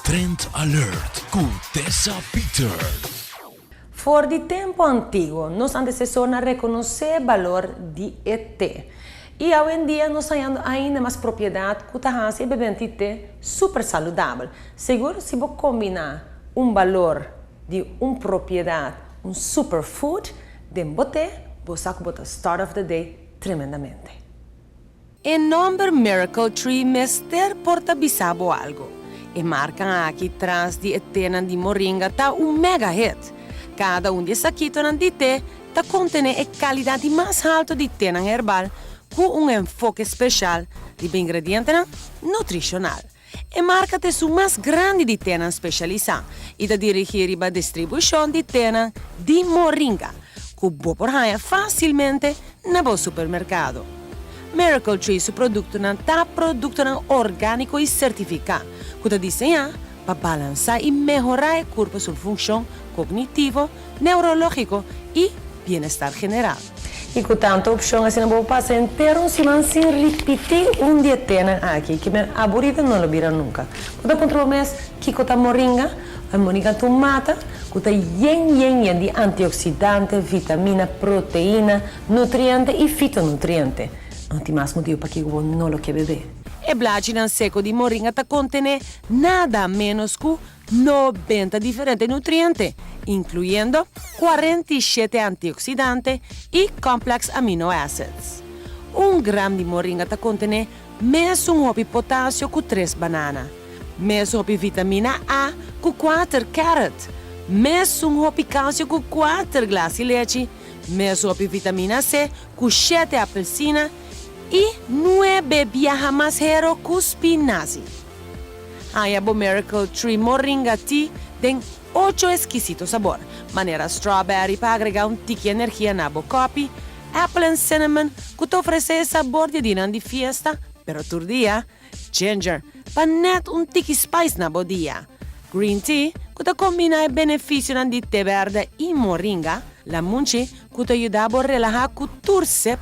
Trend Alert com Tessa Peters. For de tempo antigo, nos antecessores reconheceram o valor de ET. E hoje em dia nós temos ainda mais propriedade que faz e beber té super saudável. Seguro se você combinar valor de propriedade, superfood, de boté, você vai start of the day tremendamente. Em nome Miracle Tree, Mester porta bisabo algo. E marca aqui atrás de etena de moringa tá mega hit. Cada de saquitos de té tá contém a qualidade mais alta de té herbal com enfoque especial de ingrediente nutricional. E marca te su mais grande de té especializada e da dirigir a distribuição de té de moringa, que você pode facilmente no supermercado. Miracle Tree, su produto orgânico e certificado, que está desenhado para balançar e melhorar o corpo sua função cognitivo, neurológico e bem-estar geral. E com tanta opção, assim, não vou passar inteiro sem repetir dieta aqui, que me aburrida não lo vira nunca. Quando controlo mais que com moringa, a moringa tomata, que está yen de antioxidante, vitamina, proteína, nutriente e fitonutriente. Não tem mais motivo para que eu não lo quer beber. E blagina seco di moringa contiene nada menos que 90 differenti nutrienti, incluyendo 47 antioxidanti e complex amino acids. Un gram di moringa contiene messo di potassio con 3 banane, messo di vitamina A con 4 carrot, messo di calcio con 4 glassi di leche, messo di vitamina C con 7 appelsine e 9 biahamasero con spinaci. Hayabo Miracle Tree Moringa Tea tem 8 exquisitos sabores. Maneira strawberry para agregar tique de energia na coffee, apple and cinnamon que te oferece sabor de dinner de fiesta, pero todo dia, ginger para net tique spice na dia. Green tea que te combina i benefici di té verde e moringa, la munchi que te ajuda a relajar con turcip,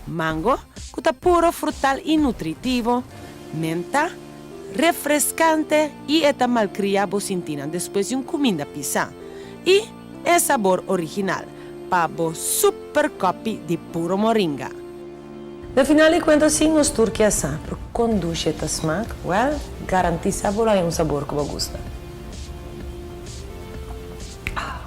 mango que tá puro frutal e nutritivo, menta, refrescante e eta malcriado sintina depois de comida pizza. E é sabor original, pavo super copy de puro moringa. No final de contas, sim, nos turquia sa, pero conduz esta smaak, well, garantiza por aí sabor que você gosta.